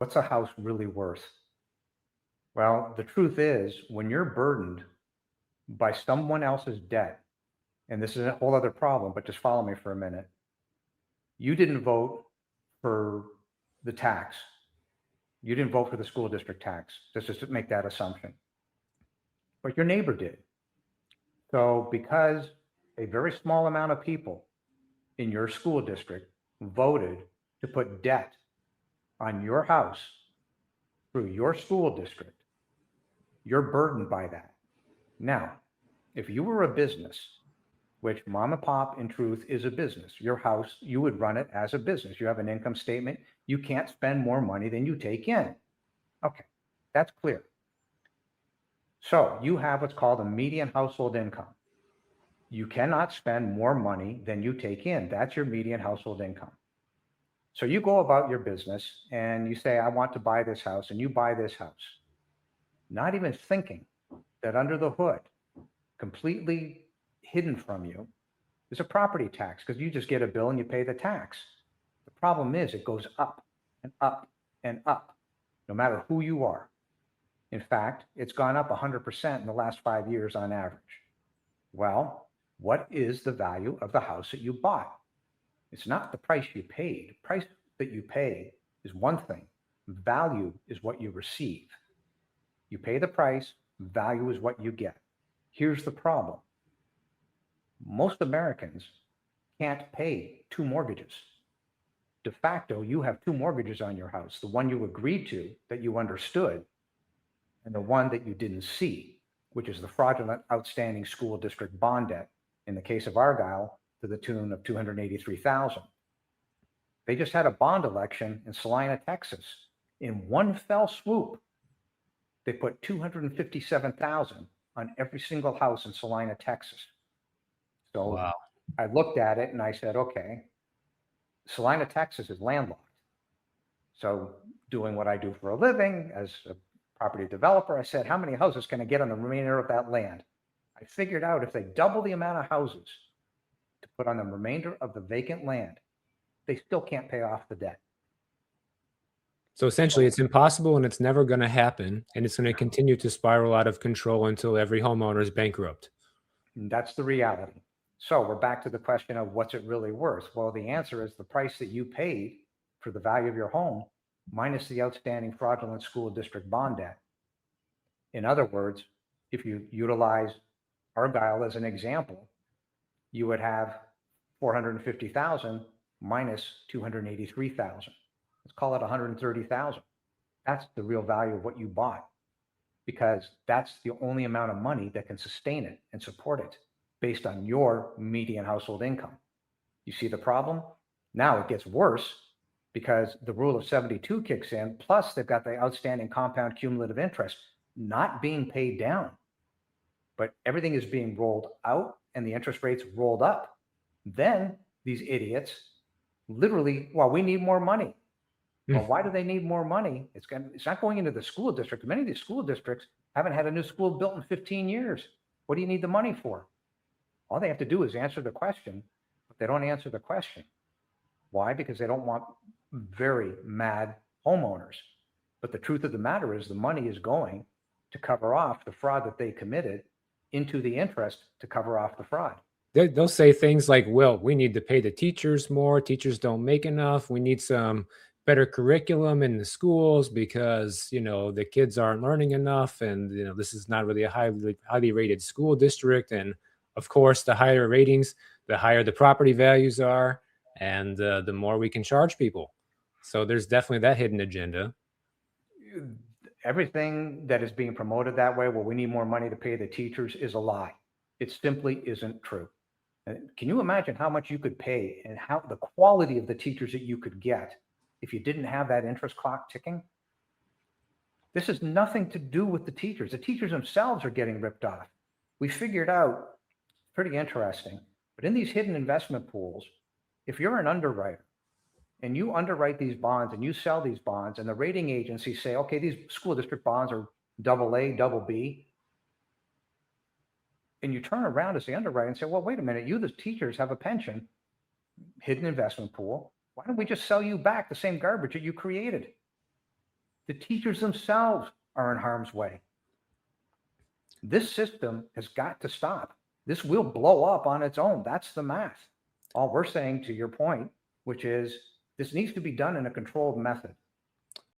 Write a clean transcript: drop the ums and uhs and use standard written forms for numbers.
What's a house really worth? Well, the truth is, when you're burdened by someone else's debt, and this is a whole other problem, but just follow me for a minute. You didn't vote for the tax. You didn't vote for the school district tax. Just to make that assumption. But your neighbor did. So because a very small amount of people in your school district voted to put debt on your house through your school district, you're burdened by that. Now, if you were a business, which mom and pop in truth is a business, your house, you would run it as a business. You have an income statement. You can't spend more money than you take in. Okay, that's clear. So you have what's called a median household income. You cannot spend more money than you take in. That's your median household income. So you go about your business and you say, I want to buy this house, and you buy this house, not even thinking that under the hood, completely hidden from you, is a property tax, because you just get a bill and you pay the tax. The problem is it goes up and up and up, no matter who you are. In fact, it's gone up 100% in the last 5 years on average. Well, what is the value of the house that you bought? It's not the price you paid. The price that you pay is one thing. Value is what you receive. You pay the price, value is what you get. Here's the problem. Most Americans can't pay two mortgages. De facto, you have two mortgages on your house, the one you agreed to that you understood, and the one that you didn't see, which is the fraudulent outstanding school district bond debt, in the case of Argyle, to the tune of $283,000. They just had a bond election in Salina, Texas. In one fell swoop, they put $257,000 on every single house in Salina, Texas. So Wow. I looked at it and I said, okay, Salina, Texas is landlocked. So doing what I do for a living as a property developer, I said, how many houses can I get on the remainder of that land? I figured out if they double the amount of houses to put on the remainder of the vacant land, they still can't pay off the debt. So essentially, it's impossible and it's never going to happen. And it's going to continue to spiral out of control until every homeowner is bankrupt. And that's the reality. So we're back to the question of what's it really worth? Well, the answer is the price that you paid for the value of your home minus the outstanding fraudulent school district bond debt. In other words, if you utilize Argyle as an example, you would have 450,000 minus 283,000. Let's call it 130,000. That's the real value of what you bought, because that's the only amount of money that can sustain it and support it based on your median household income. You see the problem? Now it gets worse because the rule of 72 kicks in, plus they've got the outstanding compound cumulative interest not being paid down, but everything is being rolled out and the interest rates rolled up. Then these idiots literally, well, we need more money. Well, why do they need more money? It's not going into the school district. Many of these school districts haven't had a new school built in 15 years. What do you need the money for? All they have to do is answer the question, but they don't answer the question. Why? Because they don't want very mad homeowners. But the truth of the matter is the money is going to cover off the fraud that they committed into the interest to cover off the fraud. They'll say things like, well, we need to pay the teachers more. Teachers don't make enough. We need some better curriculum in the schools because, the kids aren't learning enough. And, this is not really a highly rated school district. And of course, the higher ratings, the higher the property values are, and the more we can charge people. So there's definitely that hidden agenda. Everything that is being promoted that way, well, we need more money to pay the teachers, is a lie. It simply isn't true. Can you imagine how much you could pay and how the quality of the teachers that you could get if you didn't have that interest clock ticking? This has nothing to do with the teachers. The teachers themselves are getting ripped off. We figured out, pretty interesting, but in these hidden investment pools, if you're an underwriter and you underwrite these bonds and you sell these bonds and the rating agencies say, okay, these school district bonds are double A, double B, and you turn around as the underwriter and say, well, wait a minute, you, the teachers, have a pension, hidden investment pool. Why don't we just sell you back the same garbage that you created? The teachers themselves are in harm's way. This system has got to stop. This will blow up on its own. That's the math. All we're saying, to your point, which is this needs to be done in a controlled method.